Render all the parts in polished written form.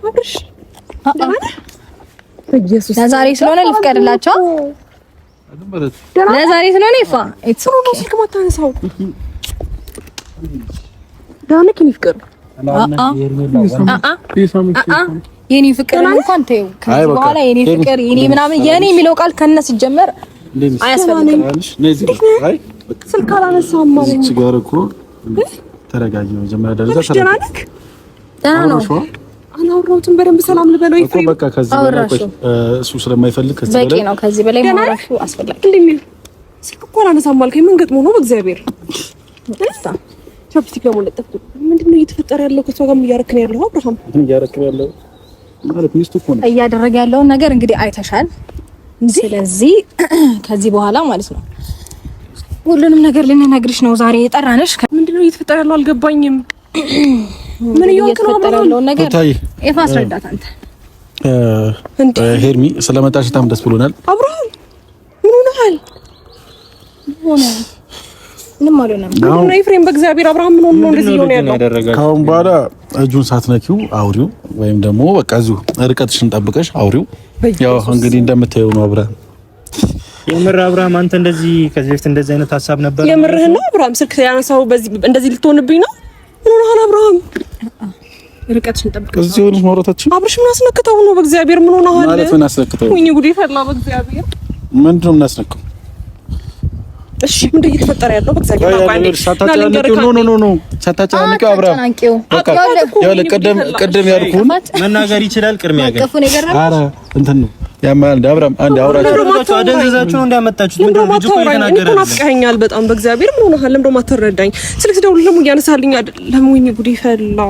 አብርሽ በኢየሱስ ለዛሬ ስለሆነ ልፍቀድላቸው። ለዛሬ ስለሆነ ይፋ እሱ ነው ስልክ ማታነሳው ዳንከኝ ፍቅር የኔ ፍቅር እንኳን ተይው። ከዚህ በኋላ የኔ ፍቅር የኔ ምናምን የኔ የሚለው ቃል ከነስ ሲጀመር አያስፈልግም። ስልክ አላነሳም ማለት እዚህ ጋር እኮ ተረጋጊ ነው። መጀመሪያ ደረጃ ተረጋጊ ነው። አናውራውትን በደንብ ሰላም ልበለው ይፈይ እኮ በቃ ከዚህ በላይ እሱ ስለማይፈልግ ከዚህ በላይ በቂ ነው። ከዚህ በላይ ማውራቱ አስፈልጋለሁ። እንደምን ስልክ እኮ አላነሳም አልከኝ። ምን ገጥሞ ነው? በእግዚአብሔር ቻፕስቲክ ደግሞ ለጠፍኩ። ምንድነው እየተፈጠረ ያለው? ከሷ ጋር ምን እያደረክ ነው ያለው? አብርሃም ምን እያደረክ ነው ያለው? ማለት ሚስቱ እኮ ነው እያደረገ ያለውን ነገር እንግዲህ አይተሻል። ስለዚህ ከዚህ በኋላ ማለት ነው ሁሉንም ነገር ልንነግርሽ ነው ዛሬ የጠራንሽ። ምንድነው እየተፈጠረ ያለው? አልገባኝም። ምን እየተፈጠረ ያለው ነገር ኤፋ አስረዳት አንተ። ሄርሚ ስለመጣሽ በጣም ደስ ብሎናል። አብርሃም ምን ሆነሃል? ምንም አልሆነም። ምንም ነው ኤፍሬም፣ በእግዚአብሔር አብርሃም ምን ሆነ ነው እንደዚህ ሆነ ያለው? ካሁን በኋላ እጁን ሳትነኪው አውሪው፣ ወይም ደግሞ በቃ እዚሁ ርቀትሽን ጠብቀሽ አውሪው። ያው እንግዲህ እንደምታየው ነው አብርሃም። የምር አብርሃም አንተ እንደዚህ ከዚህ በፊት እንደዚህ አይነት ሐሳብ ነበር? የምርህን ነው አብርሃም? ስልክ ያነሳው በዚህ እንደዚህ ልትሆንብኝ ነው? ምን ሆነሃል አብርሃም? ርቀትሽን ጠብቀሽ እዚህ ሆነሽ ማውራታችን አብርሽ ምን አስነክተው ነው? በእግዚአብሔር ምን ሆነሃል? ማለት ምን አስነክተው? ወይኔ ጉዴ ፈላ። በእግዚአብሔር ምንድነው የምናስነካው? እሺ ምንድነው እየተፈጠረ ያለው? በእግዚአብሔር አባዬ ኖ ሳታጨናንቂው አብርሃም በቃ ያለ ቀደም ያልኩህን መናገር ይችላል። ቅድሚያ ግን ኧረ እንትን ነው ያማል። አብርሃም አንድ አውራችሁ አደንዘዛችሁ ነው እንዳመጣችሁት። ምንድነው ልጅ እኮ እየተናገረ ነው። ናፍቀኸኛል በጣም በእግዚአብሔር ምን ሆነሃል? ለምን ደሞ አትረዳኝ? ስልክ ደውል ለሙ እያነሳልኝ አይደለም። ወይኔ ጉዴ ፈላ።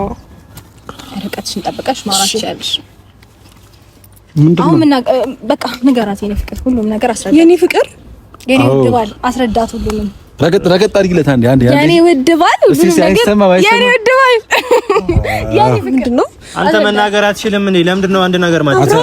ርቀትሽን ጠብቀሽ ማውራት ይችላልሽ። ምንድነው አሁን በቃ ንገራት የኔ ፍቅር፣ ሁሉም ነገር አስረዳት። የኔ ፍቅር የኔ ውድ ባል አስረዳት ሁሉንም። ረገጥ አድርጊለት አንዴ የኔ ውድ ባል ሁሉንም ነገር የኔ ውድ ባል የኔ ፍቅር ምንድነው? አንተ መናገር አትችልም እንዴ? ለምንድን ነው አንድ ነገር ማለት ነው?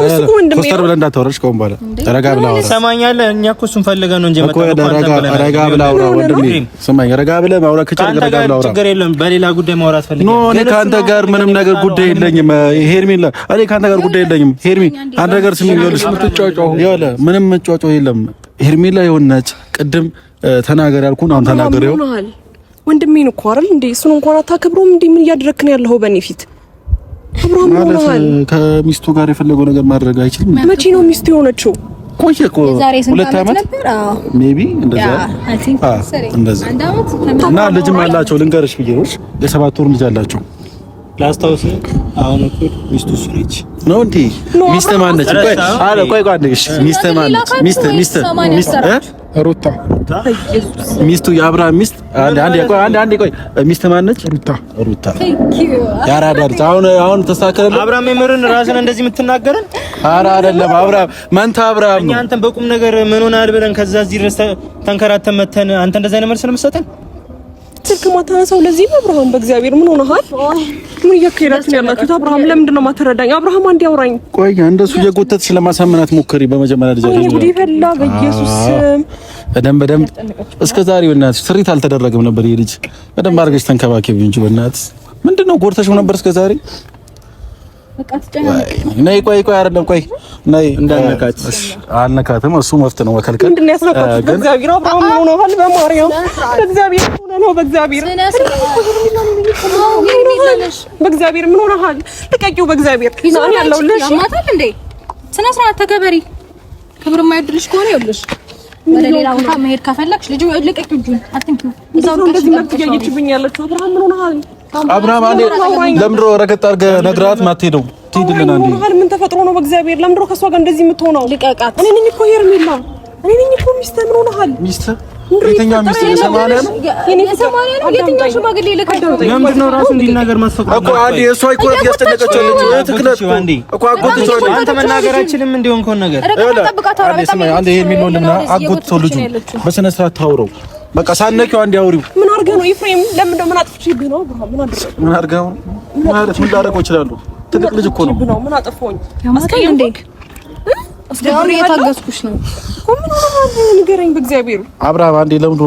ኮስተር ብለህ እንዳታወራሽ ከሆነ በኋላ ረጋ ብለህ አውራ። ሰማኛለህ? እኛ እኮ እሱን ፈልገን ነው እንጂ ረጋ ብለህ አውራ ወንድሜ፣ ስማኝ። ረጋ ብለህ ማውራት ከቻልክ ረጋ ብለህ አውራ። ችግር የለም። በሌላ ጉዳይ ማውራት ፈልጌ ነው። እኔ ከአንተ ጋር ምንም ነገር ጉዳይ የለኝም ሄርሜላ። እኔ ከአንተ ጋር ጉዳይ የለኝም ሄርሜ። አንድ ነገር ስሚኝ፣ ይኸውልሽ ይኸውልህ ምንም መጫወጫው የለም ሄርሜላ። የሆነች ቅድም ተናገር ያልኩህን አሁን ተናገር። ወንድሜን እኮ አይደል እንዴ? እሱን እንኳን አታከብረውም እንዴ? ምን እያደረክ ነው ያለው በእኔ ፊት? አብርሃም ማለት ከሚስቱ ጋር የፈለገው ነገር ማድረግ አይችልም። መቼ ነው ሚስቱ የሆነችው? ቆየ እኮ 2 ዓመት ሜቢ እንደዛ እንደዛ። እና ልጅም አላቸው ልንገርሽ ብዬሽ የ7 ወር ልጅ አላቸው። ላስታውስ አሁን እኮ ሚስቱ እሱ ነች ነው እንዴ? ሚስት ማን ነች? ቆይ አንዴሽ ሚስት ማን ነች? ሚስት ሩታ ሚስቱ የአብርሃም ሚስት አንዴ ቆይ ሚስት ማን ነች? ሩታ ያራዳ ልጅ። አሁን ተስተካከለ። አብርሃም የምርን ራስን እንደዚህ የምትናገረን? ኧረ አይደለም አብርሃም መንታ አብርሃም እኛ አንተን በቁም ነገር ምን ሆነሃል ብለን ከዛ እዚህ ድረስ ተንከራተን መተን አንተ እንደዛ አይነት መልስ ነው የምትሰጠን? ስልክ ማታነሳው ለዚህ ነው አብርሃም? በእግዚአብሔር ምን ሆነሃል? ምን እያካሄዳችሁ ያላችሁት? አብርሃም ለምንድን ነው የማትረዳኝ? አብርሃም አንዴ አውራኝ። ቆይ እንደሱ እየጎተትሽ ለማሳመናት ሞክሪ። በመጀመሪያ ደረጃ ነው ጉዲ ፈላ። በኢየሱስ በደንብ እስከ ዛሬ በእናትሽ ስሪት አልተደረገም ነበር። ይሄ ልጅ በደንብ አድርገሽ ተንከባከቢው እንጂ በእናትሽ ምንድነው ጎርተሽው ነበር እስከ ዛሬ? በቃ ተጨናነቅ። ነይ ቆይ አይደለም ቆይ ነይ እንዳነካት አልነካትም። እሱ መፍት ነው መከልከል። ምንድን ነው ያስነካት? በእግዚአብሔር አብርሃም ምን ሆነሃል? በማርያም በእግዚአብሔር ነው በእግዚአብሔር በእግዚአብሔር ምን ሆነሃል? ልቀቂው በእግዚአብሔር ይዛን ያለው ልጅ ማታል እንዴ? ስነ ስርዓት ተከበሪ። ክብር የማይወድልሽ ከሆነ ይኸውልሽ ወደ ሌላ ቦታ መሄድ ከፈለግሽ ልጅ ልቀቂው፣ እጁን አትንኪው። እዛው እንደዚህ መብት እያየችብኝ ያለችው አብርሃም ምን ሆነሃል? አብርሃም አንዴ ለምንድን ነው ረገጥ አድርገህ ነግራት ማትሄደው? ትሄድልን አንዴ። ምን ተፈጥሮ ነው? በእግዚአብሔር ለምንድን ነው ከሷ ጋር እንደዚህ የምትሆነው? ልቀቃት። እኔ ነኝ እኮ ሄርሜላ፣ እኔ ነኝ እኮ ሚስትህ። ምን ሆነሃል? ሚስትህ የትኛው ሚስት? የሰማንያ ነው የሰማንያ ነው። የትኛው ሽማግሌ ልቀቃት። ለምንድን ነው ራሱ እንዲናገር ማስፈቀድ እኮ? አንዴ እሷ እኮ ያስጨነቀችው ትክክለሽ እኮ አጎትሽ ነው። አንተ መናገር አይችልም እንዲሆን ከሆነ ነገር አንዴ ሄርሜላና አጎት ሰው ልጁ በስነ ስርዓት ታውረው። በቃ ሳነኪው አንዴ አውሪው። ምን አድርገህ ነው ኤፍሬም? ለምን እንደምን አጥፍቼብህ ነው? አብርሃም ምን አድርገህ ነው? ማለት ምን ላደርገው እችላለሁ? ትልቅ ልጅ እኮ ነው። ምን አጠፋሁኝ? አስከኝ እንዴ? አስደውል እየታገስኩሽ ነው እኮ። ምን ሆነሃል? ንገረኝ በእግዚአብሔር። አብርሃም አንዴ ለምዶ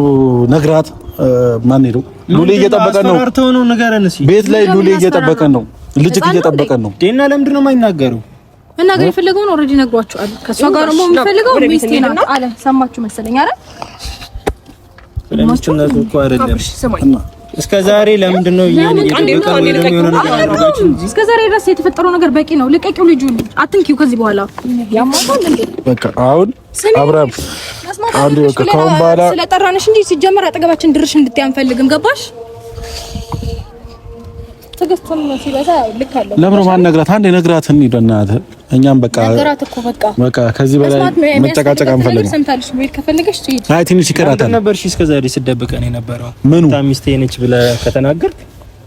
ነግራት። ማን ሄደው? ሉሌ እየጠበቀን ነው። ቤት ላይ ሉሌ እየጠበቀን ነው። ልጅክ እየጠበቀን ነው። ዴና ለምንድን ነው የማይናገረው? መናገር የፈለገውን ኦልሬዲ ነግሯቸዋል። ከሷ ጋር ነው የምፈልገው ሚስቴ ናት አለ። ሰማችሁ መሰለኝ አይደል? ለምንድነው እኮ አይደለም እስከ ዛሬ ለምንድን ነው እስከ ዛሬ ድረስ የተፈጠረው ነገር በቂ ነው። ልቀቂው፣ ልጁን አትንኪው። ከዚህ በኋላ ያማታል እንዴ? በቃ አሁን አብራም አንዴ በቃ ካሁን በኋላ ስለጠራንሽ እንጂ ሲጀመር አጠገባችን ድርሽ እንድትይ አንፈልግም። ገባሽ? ተገስተም ሲበዛ ልክ አለው። ለምን ማንነግራት አንዴ ነግራት እንሂድ በእናትህ። እኛም በቃ ነግራት እኮ በቃ ከዚህ በላይ መጨቃጨቅ አንፈልግም። ሰምታለሽ ወይ? ከፈለገሽ ትሂድ። አይ ትንሽ ይቀራታል ነበር። እሺ እስከ ዛሬ ስደብቀን የነበረው ምኑ ታሚስቴ ነች ብለህ ከተናገርክ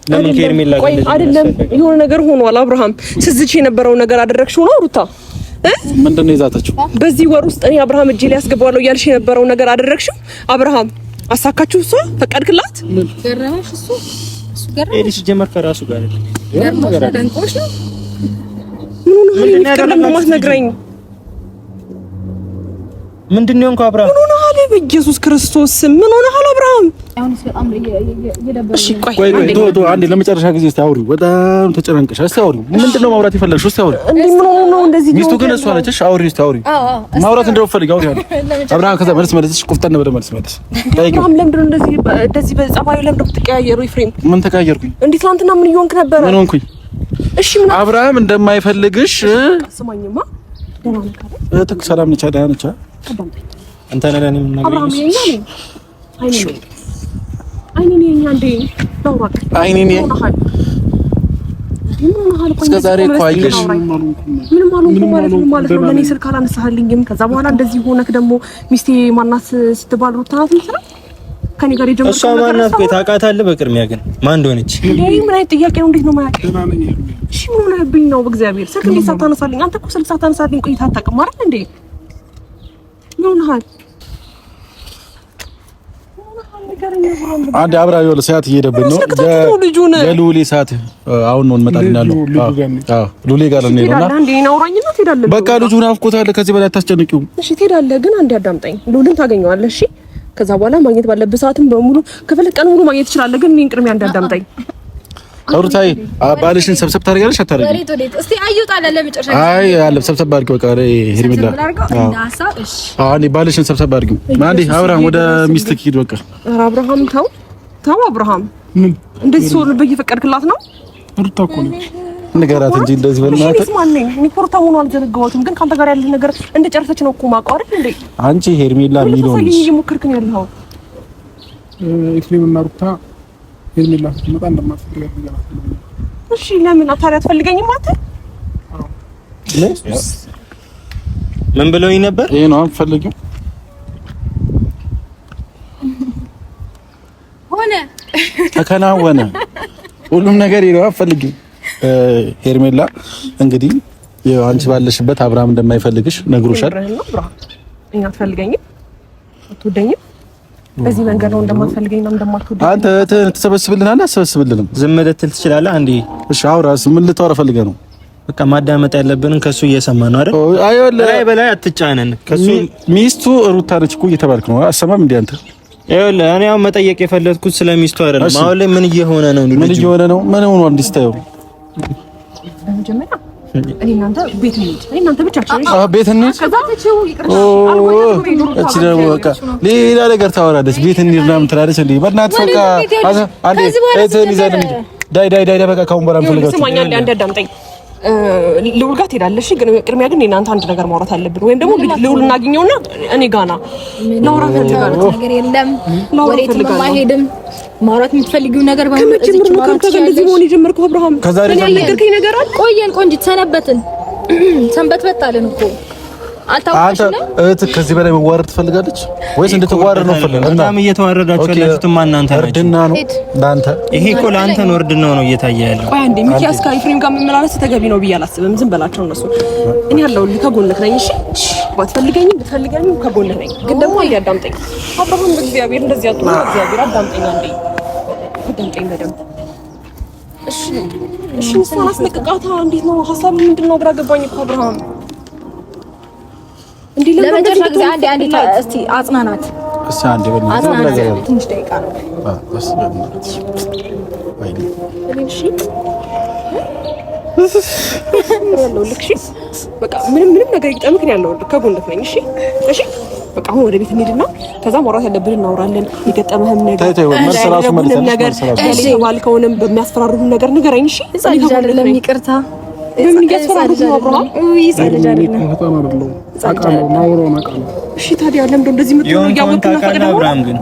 ለምን ሄርሜላ አይደለም የሆነ ነገር ሆኗል። አብርሃም ስዝች የነበረው ነገር አደረግሽው ነው ሩታ? ምንድነው የዛተችው? በዚህ ወር ውስጥ እኔ አብርሃም እጄ ላይ ያስገባዋለሁ እያልሽ የነበረው ነገር አደረግሽው? አብርሃም አሳካችሁ? እሷ ፈቀድክላት? ገረመሽ? እሱ ኤዲስ ጀመር ከራሱ ጋር አይደለም ደንቆሽ ነው። ምን ነው የማትነግረኝ? ምንድን ነው እንኳን አብርሃም ምን ሆነሃል? በኢየሱስ ክርስቶስ ምን ሆነሃል አብርሃም? አሁንስ በጣም እሺ ቆይ ቶ አንዴ ለመጨረሻ ጊዜ እስቲ አውሪ። በጣም ተጨናንቀሽ እስቲ አውሪ። ምንድነው ማውራት የፈለግሽው? እስቲ አውሪ። እንዴ ምን ሆነ ነው እንደዚህ? ሚስቱ ግን እሷ ነች። እሺ አውሪ፣ እስቲ አውሪ። ማውራት እንደወፈልግ አውሪ። አብርሃም ከዛ መልስ ቁፍጠን በደ መልስ አብርሃም ለምንድን ነው እንደዚህ በጸባዩ ለምንድን ነው የምትቀያየሩ? ኤፍሬም ምን ተቀያየርኩኝ? እንዴ ትናንትና ምን እየሆንክ ነበረ? ምን ሆንኩኝ? እሺ ምን አብርሃም እንደማይፈልግሽ ስማኝማ፣ ደህና ነህ አይደል? እህትህ ሰላም ነች? ደህና ነች? አንተ ነህ ለኔ ምን ነገር አብርሃም የኛ ነኝ። አይኔ የኛ እንዴ ዳውራክ አይኔ እስከ ዛሬ እኮ አየሽ ምንም ማለት ነው። ለኔ ስልክ አላነሳህልኝም። ከዛ በኋላ እንደዚህ ሆነክ ደግሞ ሚስቴ ማናት ስትባል ሩታ ናት እንትና ከኔ ጋር የጀመረው እሷ ማናት? ቆይ ታውቃታለህ? በቅድሚያ ግን ማን እንደሆነች ይሄ ምን አይነት ጥያቄ ነው? እንዴት ነው ማያውቅ? እሺ ምን ሆነህብኝ ነው? በእግዚአብሔር ስልክ እንዴት ሳታነሳልኝ? አንተ እኮ ስልክ ሳታነሳልኝ ቆይታ አታውቅም አይደል እንዴ? ምን ሆነሃል? አንድ አብራ ይወለ ሰዓት እየሄደብን ነው። የሉሊ ሰዓት አሁን ነው እንመጣልናለሁ። አዎ ሉሊ ጋር ነው ነውና አንዴ ናውራኝና ትሄዳለህ። በቃ ልጁ ናፍቆታል። ከዚህ በላይ አታስጨንቂው። እሺ ትሄዳለህ፣ ግን አንዴ አዳምጠኝ። ሉልን ታገኘዋለህ። እሺ ከዛ በኋላ ማግኘት ባለብህ ሰዓትም በሙሉ ከፈለክ ቀን ሙሉ ማግኘት ትችላለህ። ግን እኔን ቅድሚያ እንዳዳምጠኝ። አውርታይ ባልሽን ሰብሰብ ታደርጊያለሽ አታደርጊ? እስቲ አዩጣለ ለመጨረሻ አይ አለ ሰብሰብ አድርጊው። በቃ ሄርሜላ አዎ ባልሽን ሰብሰብ አድርጊው። ማንዲ አብርሃም ወደ ሚስትክ ሂድ። በቃ ኧረ አብርሃም ተው አብርሃም እንደዚህ ሰው ልብ እየፈቀድክላት ነው? ሩታ እኮ ነች። ንገራት እንጂ እንደዚህ በእናትህ ማንኝ እኔ ፖርታ ሆኖ አልዘነጋሁትም። ግን ካንተ ጋር ያለ ነገር እንደጨረሰች ነው እኮ ማውቀው አይደል እንዴ? አንቺ ሄርሜላ ሚሊዮን ነሽ እየሞከርክ ነው ያለው። ኤፍሬም እና ሩታ ሄርሜላ ስትመጣ እንደማትፈልጋት ንገራት። እሺ ለምን አታሪያ አትፈልገኝም? አንተ ምን ብለውኝ ነበር? ይሄ ነው አትፈልጊው ሆነ ተከናወነ ሁሉም ነገር ይሄ ነው አትፈልጊው። ሄርሜላ እንግዲህ አንቺ ባለሽበት አብርሃም እንደማይፈልግሽ ነግሮሻል። እኛ አትፈልገኝም፣ አትወደኝም። በዚህ መንገድ ነው እንደማትፈልገኝ ነው እንደማትወደኝ። አንተ ተሰበስብልናል አሰበስብልንም ዝም ልትል ትችላለህ። አንዴ እሺ አውራስ ምን ልታወራ ፈልገህ ነው? በቃ ማዳመጥ ያለብንን ከሱ እየሰማን ነው አይደል? ላይ በላይ አትጫነን። ከሱ ሚስቱ ሩታ ነች እኮ እየተባልክ ነው። አሰማም እንዴ አንተ? ይኸውልህ እኔ አሁን መጠየቅ የፈለግኩት ስለ ሚስቱ አይደለም። አሁን ላይ ምን እየሆነ ነው? ምን እየሆነ ነው? ምን ሆኗል? እንዲስታየው በመጀመሪያ እኔ እናንተ ቤት እንሂድ። እኔ እናንተ ብቻችን ቤት እንሂድ። ከዛ ተቼው ይቅርታ እቺ ደግሞ በቃ ሌላ ነገር ታወራለች። ቤት እንሂድ ምናምን ትላለች። እንዴ በእናትህ በቃ አንዴ እህትህን ይዘህ እንሂድ። ዳይ በቃ ካሁን በኋላ እንፈልጋችሁ። ስማኝ አንዴ አዳምጠኝ። ልውል ጋር ትሄዳለሽ፣ ግን ቅድሚያ ግን እናንተ አንድ ነገር ማውራት አለብን። ወይም ደግሞ ልውል እናገኘውና እኔ ጋና ላውራት ፈልጋለሁ። ነገር የለም ወዴትም አይሄድም። ማውራት የምትፈልጊው ነገር ከመጀመሩ ነው ከእንደዚህ መሆን የጀመርከው አብርሃም። ከዛሬ ያልነገርከኝ ነገር አለ። ቆየን ቆንጂት፣ ሰነበትን፣ ሰንበትበታልን እኮ አልታወቅሽም። እህትህ ከዚህ በላይ መዋረድ ትፈልጋለች ወይስ እንድትዋረድ ነው ፈልገህ? በጣም እየተዋረዳችሁ ያላችሁት እናንተ ናችሁ። እርድና ነው ለአንተ። ይሄ እኮ ለአንተ ነው እርድናው ነው እየታየ ያለው። ቆይ አንዴ ሚኪያስ ከኤፍሬም ጋር መመላለስ ተገቢ ነው ብዬ አላስብም። ዝም በላቸው እነሱ። እኔ ያለሁልህ ከጎንህ ነኝ። እሺ ባትፈልገኝም ብትፈልገኝም ከጎንህ ነኝ። ግን ደግሞ አንዴ አዳምጠኝ አብርሃም፣ በእግዚአብሔር እንደዚህ አትሆን። በእግዚአብሔር አዳምጠኝ አንዴ፣ አዳምጠኝ በደምብ እሺ። እሷን አስለቅቃታ። እንዴት ነው ሀሳብ ምንድን ነው? ግራ ገባኝ እኮ አብርሃም። እንዴ ለመጨረሻ ጊዜ አንዴ እስቲ አጽናናት። እሺ አንዴ በል አጽናናት። ትንሽ ደቂቃ ነው። እሺ በል እሺ ያለውልህ እሺ በቃ ምንም ነገር ይጠምክ ነው ያለውልህ ከጎንህ ነኝ እሺ እሺ በቃ አሁን ወደ ቤት እንሂድና ከዛ ማውራት ያለብን እናወራለን የገጠመህም ነገር ነገር ባልከውንም በሚያስፈራሩህን ነገር ንገረኝ እሺ አይደለም ይቅርታ በምን እያስፈራሩህ ነው አብርሃም ይሰለጅ አይደለም እሺ ታዲያ ለምንድነው እንደዚህ የምትሆነው ያወቅና ፈቅደው አብርሃም ግን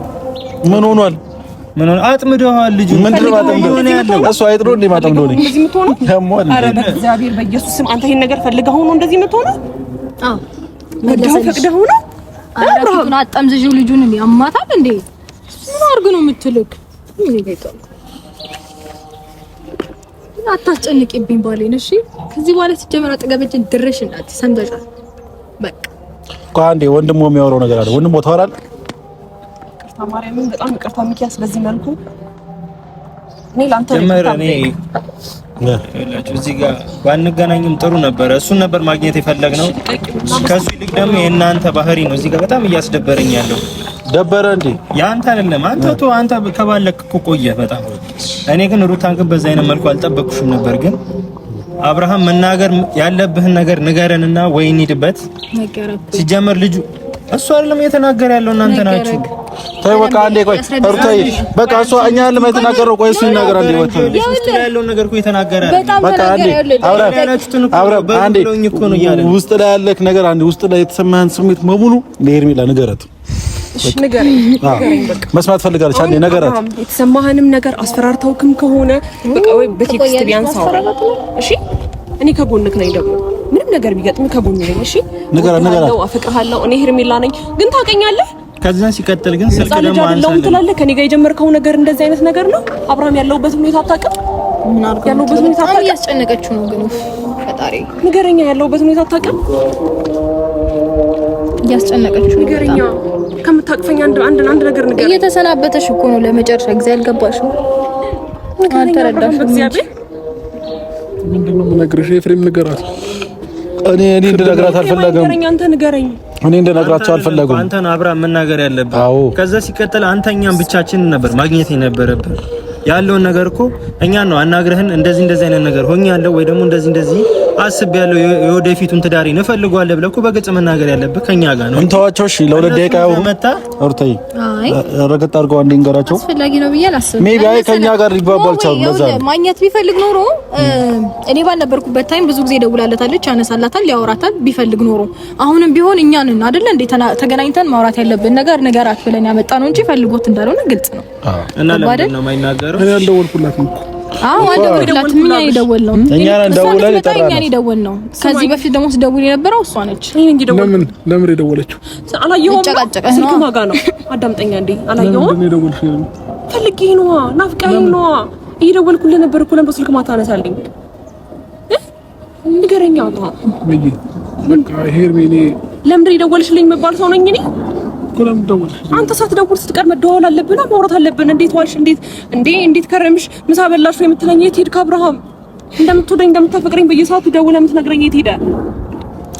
ምን ሆኗል አጥምደዋል ልጁ ምንድነው አጥምደው ያለው እሱ አይጥሮ እንደ ማጥምደው ነው እንደዚህ የምትሆነው ኧረ በእግዚአብሔር በኢየሱስ ስም አንተ ይሄን ነገር ፈልገው ነው እንደዚህ የምትሆነው አዎ መደው ፈቅደው ነው አብርሃም አጣምዝዡ ልጁን እንዴ አማታል እንዴ ምን አድርግ ነው የምትልክ ምን ይገጣል አታስጨንቂብኝ ባሌን እሺ ከዚህ በኋላ ሲጀመር አጠገበችን ድረሽ እናት ሰምተሻል በቃ ቋንዴ ወንድሞ የሚያወራው ነገር አለ ወንድሞ ታወራለህ ማርያምን በጣም ይቅርታ ሚኪያስ በዚህ መልኩ እኔ ላንተ እዚህ ጋር ባንገናኝም ጥሩ ነበር እሱን ነበር ማግኘት የፈለግነው ከሱ ይልቅ ደግሞ የእናንተ ባህሪ ነው እዚህ ጋር በጣም እያስደበረኝ ያለው ደበረ እንዴ ያንተ አይደለም አንተ ከባለክ እኮ ቆየ በጣም እኔ ግን ሩታን ግን በዛ አይነት መልኩ አልጠበቅኩሽም ነበር ግን አብርሃም መናገር ያለብህን ነገር ንገረንና ወይ እንሂድበት ሲጀመር ልጁ እሱ አይደለም እየተናገረ ያለው እናንተ ናችሁ ተይ በቃ አንዴ ቆይ ሩታዬ በቃ እሱ እኛ አይደለም የተናገረው ቆይ እሱ ይናገራል ይወጣ ውስጥ ላይ ያለው ነገር እኮ የተናገረ በቃ አንዴ ውስጥ ላይ ያለክ ነገር አንዴ ውስጥ ላይ የተሰማህን ስሜት በሙሉ ለሄርሜላ ንገራት እሺ ንገረኝ በቃ መስማት ፈልጋለች አንዴ ነገራት የተሰማህንም ነገር አስፈራርተውክም ከሆነ በቃ ወይ በቴክስት ቢያንስ አውራ እሺ እኔ ከጎንክ ነኝ ደግሞ ምንም ነገር ቢገጥም ከጎን ነኝ እሺ ነገራት አፈቅርሃለሁ እኔ ሄርሜላ ነኝ ግን ታውቀኛለህ ከዛ ሲቀጥል ግን ስልክ ደግሞ አንሳለሁ ትላለህ ከኔ ጋር የጀመርከው ነገር እንደዚህ አይነት ነገር ነው አብርሃም ያለውበት ሁኔታ አታውቅም ምን አድርገው ያለውበት ሁኔታ አታውቅም ያስጨነቀችው ነው ግን ፈጣሪ ንገረኛ ያለውበት ሁኔታ አታውቅም ያስጨነቀችው ንገረኛ ከምታቅፈኝ አንድ ነገር ንገረኝ እየተሰናበተሽ እኮ ነው ለመጨረሻ ጊዜ አልገባሽም አልተረዳሽም በእግዚአብሔር ምንድነው የምነግርሽ ኤፍሬም ንገራት እኔ እንድነግራት አልፈለገም ንገረኛ አንተ ንገረኝ እኔ እንደነግራቸው አልፈለጉም አንተን አብርሃም መናገር ያለብህ ከዛ ሲቀጥል አንተኛም ብቻችንን ነበር ማግኘት የነበረብህ ያለውን ነገር እኮ እኛን ነው አናግረህን እንደዚህ አይነት ነገር ሆኛለሁ ወይ ደግሞ እንደዚህ አስቤያለሁ የወደፊቱን ትዳሬን እፈልጋለሁ ብለህ እኮ በግልጽ መናገር ያለብህ ከኛ ጋር ነው እንተዋቸው እሺ ለሁለት ደቂቃ ያወሩ አውርተይ ረገጥ አድርገው አንዴ እንገራቸው አስፈላጊ ነው ብዬ አላስብም ሜቢ አይ ከኛ ጋር ሊባባል ቻሉ ለዛ ማግኘት ቢፈልግ ኖሮ እኔ ባልነበርኩበት ታይም ብዙ ጊዜ ደውላለታለች ያነሳላታል ያወራታል ቢፈልግ ኖሮ አሁንም ቢሆን እኛን አይደል እንዴ ተገናኝተን ማውራት ያለብን ነገር ንገራት ብለን ያመጣ ነው እንጂ ፈልጎት እንዳልሆነ ግልጽ ነው እና ለምን ነው የማይናገረው እኔ አልደወልኩላትም አልደወልኩላትም እኛ የደወልነው እኛ ደውለን የጠራነው ከዚህ በፊት ደግሞ ስደውል የነበረው እሷ ነች ለምን የደወለችው አላየሁም ስልክ ማጋ ነው አዳምጠኛ እንዴ አላየሁም ለምን የደወልሽው ፈልጌ ነው ናፍቀኸኝ ነው እየደወልኩልህ ነበር እኮ ለምን ስልክ ማታ አነሳልኝ ንገረኛ በቃ ሄርሜላ ለምን የደወልሽልኝ መባል ሰው ነኝ እኔ አንተ ሳትደውል ስትቀር መደወል አለብና ማውራት አለብን እንዴት ዋልሽ እንዴት ከረምሽ ምሳ በላሽ ወይ የምትለኝ የት ሄድክ አብርሃም እንደምትወደኝ እንደምታፈቅረኝ በየሰዓቱ ደውለህ የምትነግረኝ የት ሄደ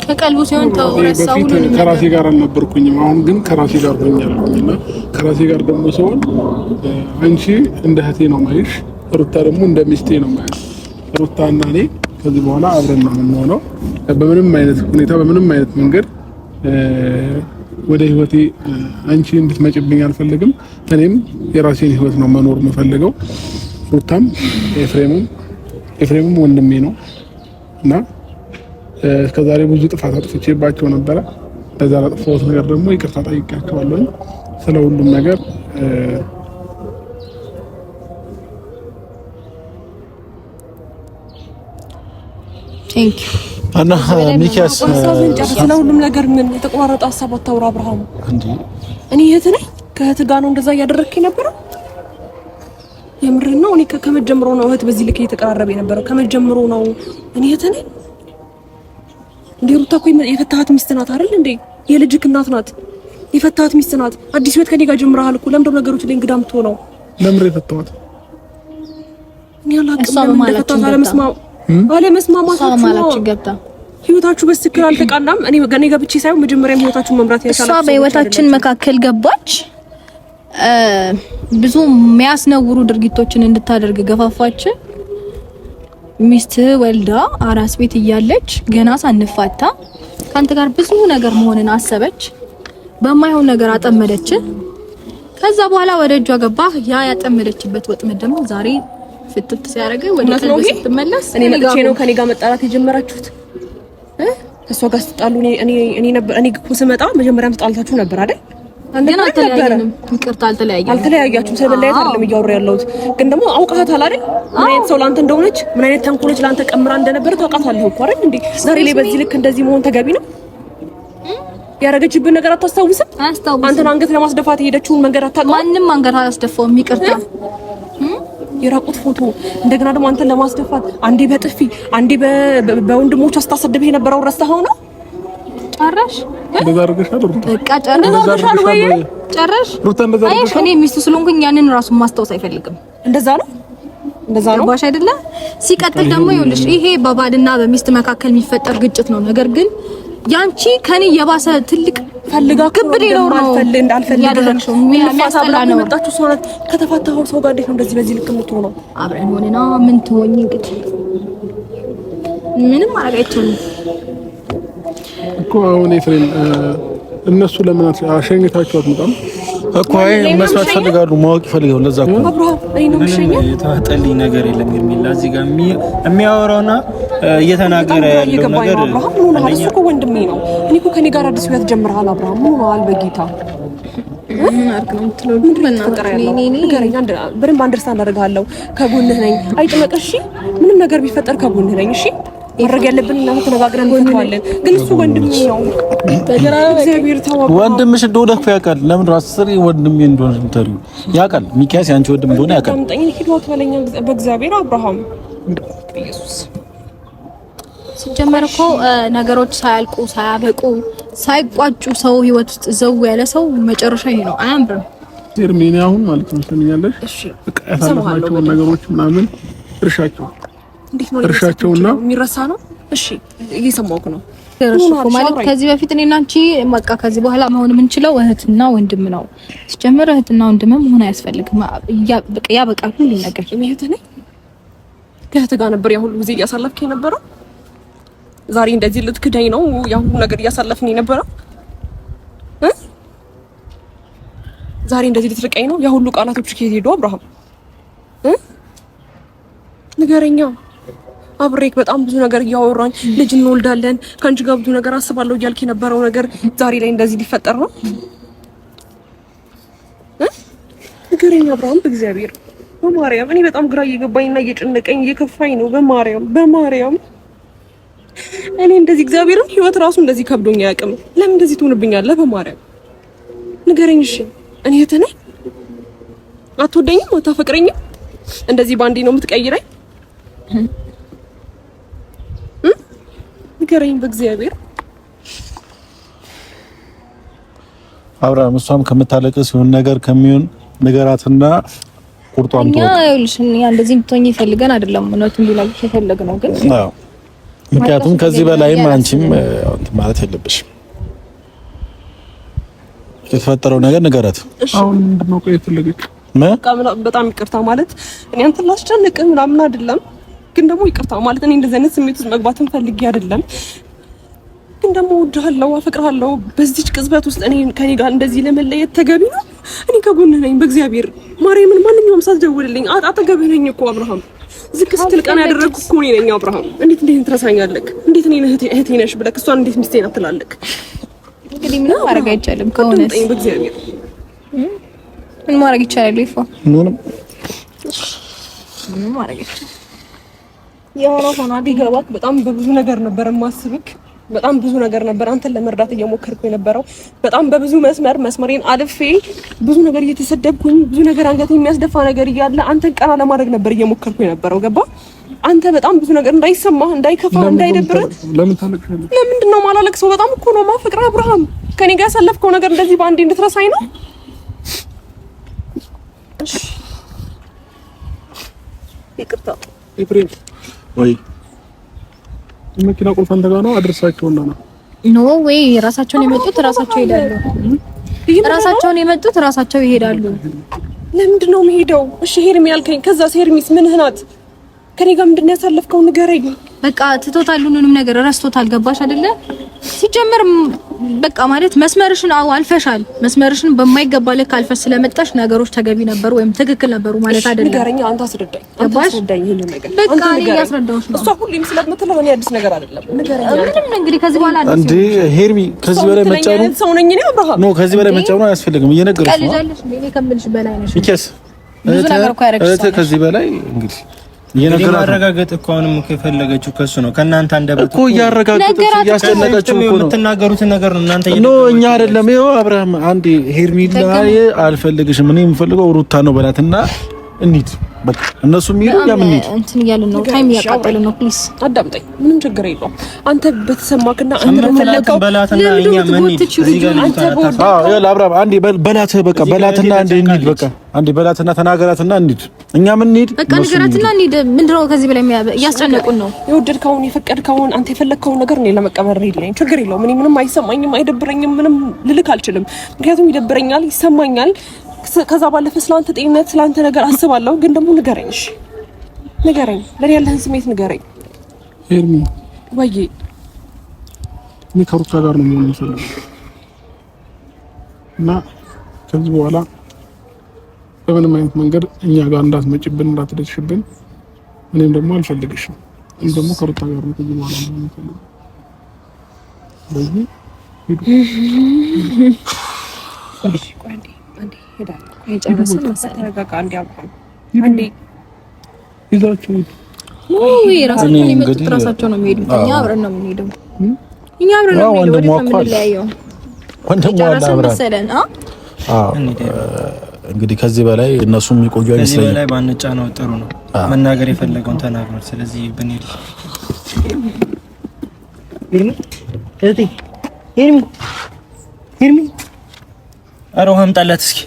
ከቀልቡ ሲሆን ተወረሳው ሁሉ ከራሴ ጋር አልነበርኩኝም አሁን ግን ከራሴ ጋር ሆኛለሁና ከራሴ ጋር ደግሞ ሰውን አንቺ እንደ እህቴ ነው ማይሽ ሩታ ደግሞ እንደ ሚስቴ ነው ማይሽ ሩታና እኔ ከዚህ በኋላ አብረን ነው የምንሆነው በምንም አይነት ሁኔታ በምንም አይነት መንገድ ወደ ህይወቴ አንቺ እንድትመጭብኝ አልፈልግም እኔም የራሴን ህይወት ነው መኖር የምፈልገው ሩታም ኤፍሬምም ወንድሜ ነው እና እስከዛሬ ብዙ ጥፋት አጥፍቼባቸው ነበረ ለዛ ለጥፋት ነገር ደግሞ ይቅርታ ጠይቄያቸዋለሁ ስለ ሁሉም ነገር ቴንክ ዩ እና ሚኪያስ ስለ ሁሉም ነገር ምን የተቆራረጠ ሀሳብ አታውራ አብርሃም እንዴ እኔ እህት ነኝ ከእህት ጋር ነው እንደዛ እያደረግከኝ ነበረው የምርህ ነው እኔ ከመጀመሩ ነው እህት በዚህ ልክ እየተቀራረበ የነበረው ከመጀመሩ ነው እኔ እህት ነኝ እንዴ ሩታ እኮ የፈታሃት ሚስት ናት አይደል እንዴ የልጅክ እናት ናት የፈታሃት ሚስት ናት አዲስ ህይወት ከኔ ጋር ጀምረሃል እኮ ለምን ነገሮች ላይ እንግዳ የምትሆነው ለምን የፈታሃት እኔ አላውቅም ለምን አለመስማማታችሁ ማላችሁ ገብታ ህይወታችሁ በትክክል አልተቃናም እኔ ገኔ ገብቼ ሳይሆን መጀመሪያም ህይወታችሁን መምራት ያቻላችሁ እሷ በህይወታችን መካከል ገባች ብዙ የሚያስነውሩ ድርጊቶችን እንድታደርግ ገፋፋች ሚስት ወልዳ አራስ ቤት እያለች ገና ሳንፋታ ካንተ ጋር ብዙ ነገር መሆንን አሰበች። በማይሆን ነገር አጠመደች። ከዛ በኋላ ወደ እጇ ገባ። ያ ያጠመደችበት ወጥመድ ደግሞ ዛሬ ፍትፍት ሲያደርግ ወደ ቀልብ ስትመለስ እኔ መጥቼ ነው ከኔ ጋር መጣላት የጀመራችሁት። ከሷ ጋር ስትጣሉ እኔ እኮ ስመጣ መጀመሪያም ተጣልታችሁ ነበር አይደል? ግን አልተለያየንም። ይቅርታ አልተለያያችሁም። ስለበለያየት አይደለም እያወራ ያለሁት። ግን ደግሞ አውቃታል አይደል? ምን አይነት ሰው ላንተ እንደሆነች፣ ምን አይነት ተንኮለች ላንተ ቀምራ እንደነበረ ታውቃታለህ እኮ አይደል እንዴ? ዛሬ ላይ በዚህ ልክ እንደዚህ መሆን ተገቢ ነው? ያረገችብን ነገር አታስታውስም? አንተን አንገት ለማስደፋት የሄደችውን መንገድ አታውቅም? ማንንም አንገት አላስደፋውም። ይቅርታ የራቁት ፎቶ እንደገና ደግሞ አንተን ለማስደፋት አንዴ በጥፊ አንዴ በወንድሞቿ ስታሰድብህ የነበረው ረስተኸው ነው? ጨረሽ እንደዛ አድርገሻል ሩታ? በቃ ጨረሻል ወይ? ጨረሽ ሩታ እንደዛ አድርገሻል? እኔ ሚስቱ ስለሆንኩኝ ያንን ራሱን ማስታወስ አይፈልግም። እንደዛ ነው ባሽ አይደለ? ሲቀጥል ደግሞ ይኸውልሽ ይሄ በባልና በሚስት መካከል የሚፈጠር ግጭት ነው። ነገር ግን ያንቺ ከኔ የባሰ ትልቅ ፈልጋ ክብር ይኖር ነው ያደረግሽው። የሚያሳብላ ነው መጣችሁ ሰው ናት። ከተፋታው ሰው ጋር እንዴት ነው እንደዚህ በዚህ ልክ የምትሆነው? አብረን ሆነና ምን ትሆኝ እንግዲህ ምንም ማድረግ አይቻልም እኮ። አሁን ኤፍሬም እነሱ ለምን አሸኝታችሁ አትመጣም እኮ? አይ መስማት ፈልጋሉ፣ ማወቅ ይፈልጋሉ። ለዛ እኮ የተዋጠልኝ ነገር የለም የሚል እዚህ ጋር የሚያወራውና እየተናገረ ያለው ነገር እሱ እኮ ወንድሜ ነው። እኔ እኮ ከኔ ጋር አዲስ ህይወት ጀምረሃል አብርሃም። ምን ሆነሃል? በጌታ ምን አድርግ ነው የምትለው? ምንድን ነው በደንብ አንደርስታንድ አደርግሃለሁ። ከጎንህ ነኝ። አይጥመቅሽ። ምንም ነገር ቢፈጠር ከጎንህ ነኝ። እሺ ማድረግ ያለብን እና ተነጋግረን እንፈታዋለን። ግን እሱ ወንድሜ ነው። እግዚአብሔር ተዋው። ወንድምሽ እንደሆነ እኮ ያውቃል። ለምን ራስ ስሪ ወንድሜ እንደሆነ እንተሉ ያውቃል። ሚኪያስ ያንቺ ወንድም እንደሆነ ያውቃል። ታምጠኝ ሂዷት በለኛ በእግዚአብሔር አብርሃም ኢየሱስ። ሲጀመር እኮ ነገሮች ሳያልቁ ሳያበቁ ሳይቋጩ ሰው ህይወት ውስጥ ዘው ያለ ሰው መጨረሻ ይሄ ነው። አያምርም። ቴርሚኒ አሁን ማለት ነው ሰምኛለሽ? እሺ በቃ ያሳለፍናቸው ነገሮች ምናምን እርሻቸው እንዴት ነው እርሻቸውና የሚረሳ ነው? እሺ እየሰማሁህ ነው ማለት ከዚህ በፊት እኔና አንቺ በቃ ከዚህ በኋላ መሆን የምንችለው እህትና ወንድም ነው። ሲጀመር እህትና ወንድም መሆን አያስፈልግም። ያበቃል ሁሉ ነገር። እህትህ ነኝ። ከእህትህ ጋር ነበር ያ ሁሉ ጊዜ እያሳለፍክ የነበረው። ዛሬ እንደዚህ ልትክደኝ ነው ያ ሁሉ ነገር እያሳለፍን የነበረው? ዛሬ እንደዚህ ልትርቀኝ ነው? ያ ሁሉ ቃላቶች ከየት ሄዱ አብርሃም? ንገረኛ። አብሬክ በጣም ብዙ ነገር እያወራኝ ልጅ እንወልዳለን ከአንቺ ጋር ብዙ ነገር አስባለሁ እያልክ የነበረው ነገር ዛሬ ላይ እንደዚህ ሊፈጠር ነው? ንገረኛ አብርሃም በእግዚአብሔር በማርያም። እኔ በጣም ግራ እየገባኝና እየጨነቀኝ እየከፋኝ ነው። በማርያም እኔ እንደዚህ እግዚአብሔርን ህይወት ራሱ እንደዚህ ከብዶኝ አያውቅም። ለምን እንደዚህ ትሆንብኛለህ? በማርያም ንገረኝ። እሺ እኔ እህትህ ነኝ? አትወደኝም? አታፈቅረኝም? እንደዚህ ባንዴ ነው የምትቀይረኝ? ንገረኝ በእግዚአብሔር። አብርሃም እሷም ከምታለቅስ ሲሆን ነገር ከሚሆን ነገራትና ቁርጧን ተወው። ይኸውልሽ እንደዚህ እንድትሆኚ ይፈልገን አይደለም እውነቱን እንዲነግርሽ የፈለግነው ግን አዎ፣ ምክንያቱም ከዚህ በላይም አንቺም ማለት የለብሽም። የተፈጠረው ነገር ንገራት። አሁን ምንድነው ቆይ የፈለገች? በጣም ይቅርታ ማለት እኔ አንተን ላስጨንቅ ምናምን አይደለም፣ ግን ደግሞ ይቅርታ ማለት እኔ እንደዚህ አይነት ስሜት ውስጥ መግባትን ፈልጌ አይደለም፣ ግን ደግሞ እወድሃለሁ፣ አፈቅርሃለሁ። በዚህች ቅጽበት ውስጥ እኔ ከኔ ጋር እንደዚህ ለመለየት ተገቢ ነው? እኔ ከጎንህ ነኝ። በእግዚአብሔር ማርያምን ማንኛውም ሳትደውልልኝ አጠገብህ ነኝ እኮ አብርሃም። ዝቅ ስትል ቀና ያደረግኩ እኮ እኔ ነኝ አብርሃም። እንዴት ትረሳኛለህ? እንዴት እኔ እህቴ ነሽ ብለህ እሷን እንዴት ሚስቴ ናት ትላለህ? እንግዲህ ምንም ማድረግ አይቻልም። ከሆነስ በእግዚአብሔር ምን ማድረግ ይቻላል? ይፋ ምንም ማድረግ ይቻላል። የሆነ ሆኖ ቢገባክ በጣም በብዙ ነገር ነበር የማስብክ። በጣም ብዙ ነገር ነበር አንተን ለመርዳት እየሞከርኩ የነበረው። በጣም በብዙ መስመሬን አልፌ ብዙ ነገር እየተሰደብኩኝ ብዙ ነገር አንገት የሚያስደፋ ነገር እያለ አንተን ቀና ለማድረግ ነበር እየሞከርኩ የነበረው። ገባ? አንተ በጣም ብዙ ነገር እንዳይሰማህ፣ እንዳይከፋህ፣ እንዳይደብርህ። ለምን ታለቅሻለህ? ለምንድን ነው የማላለቅሰው? በጣም እኮ ነው የማፈቅርህ አብርሃም። ከኔ ጋር ያሳለፍከው ነገር እንደዚህ በአንዴ እንድትረሳኝ ነው? ይቅርታ ኤፍሬም። ወይ መኪና ቁልፍ አንተ ጋር ነው? አድርሳቸውና ነው። ኖ ወይ ራሳቸውን የመጡት ራሳቸው ይሄዳሉ። ራሳቸውን የመጡት ራሳቸው ይሄዳሉ። ለምንድን ነው የምሄደው? እሺ ሄርሚ ያልከኝ፣ ከዛ ሄርሚስ ምንህ ናት? ከኔ ጋር ምንድን ነው ያሳለፍከው ንገረኝ። በቃ ትቶታል፣ ሁሉንም ነገር ረስቶታል። ገባሽ አይደለ? ሲጀመር በቃ ማለት መስመርሽን አልፈሻል። መስመርሽን በማይገባ ልክ አልፈሽ ስለመጣሽ ነገሮች ተገቢ ነበሩ ወይም ትክክል ነበሩ ማለት አይደለም። ንገረኝ፣ አንተ አስረዳኝ። ይሄንን ነገር በቃ እኔ ያስረዳሁሽ ነው። እሷ ሁሌም ስለምትለው እኔ አዲስ ነገር አይደለም። ንገረኝ። ምንም እንግዲህ ከዚህ በኋላ አዲስ እንዴ ሄርሚ፣ ከዚህ በላይ መጫኑ ሰው ነኝ እኔ አብርሃም። ኖ ከዚህ በላይ መጫኑ አያስፈልግም። እየነገርኩሽ ነው። ቀልጃለሽ እንዴ? እኔ ከምልሽ በላይ ነሽ። ይከስ ብዙ ነገር እኮ ያረግሽ ከዚህ በላይ እንግዲህ ማረጋገጥ እኮ አሁንም የፈለገችው ከሱ ነው። ከእናንተ አንደበት እኮ እያረጋገጠች እያስጨነቀችው እኮ ነው። የምትናገሩትን ነገር ነው እናንተ ኖ እኛ አይደለም። ይኸው አብርሃም አንዴ ሄርሚላ አልፈልግሽም፣ እኔ የምፈልገው ሩታ ነው በላትና እንሂድ። በቃ እነሱ የሚሄዱ እኛም እንሂድ። እንትን እያልን ነው፣ ታይም እያቃጠልን ነው። ፕሊዝ አዳምጠኝ። ምንም ችግር የለውም። አንተ በተሰማክና አንተ በፈለከው በላትና እኛ ምን እዚህ ጋር አብርሃም አንዴ በላትህ፣ በቃ በላትና አንዴ እንሂድ። በቃ አንዴ በላትና ተናገራትና እንሂድ። እኛ ምን እንሂድ፣ በቃ ንገራትና እንሂድ። ምንድነው ከዚህ በላይ እያስጨነቁን ነው? የወደድከውን የፈቀድከውን አንተ የፈለግከውን ነገር እኔ ለመቀበል የለኝ ችግር የለውም። እኔ ምንም አይሰማኝም፣ አይደብረኝም፣ ምንም ልልክ አልችልም። ምክንያቱም ይደብረኛል፣ ይሰማኛል። ከዛ ባለፈ ስላንተ ጤንነት ስላንተ ነገር አስባለሁ። ግን ደግሞ ንገረኝ፣ እሺ ንገረኝ፣ ለኔ ያለህን ስሜት ንገረኝ። ሄርሚ ወይ እኔ ከሩታ ጋር ነው የምፈልገው እና ከዚህ በኋላ በምንም አይነት መንገድ እኛ ጋር እንዳትመጭብን፣ እንዳትደርሽብን እኔም ደግሞ አልፈልግሽም። እኔም ደግሞ ከሩታ ጋር ነው ከዚህ በኋላ ነው የምፈልገው። ስለዚህ ራሳቸው ነው የሚሄዱት። እኛ አብረን ነው የምንሄደው። እኛ አብረን ነው የምንለያየው። እንግዲህ ከዚህ በላይ እነሱም የሚቆዩ አይመስለኝም። ከዚህ በላይ ባንጫ ነው ጥሩ ነው። መናገር የፈለገውን ተናግሯል። ስለዚህ ብንሄድ ሄርሚ ኧረ ውሃ አምጣላት እስኪ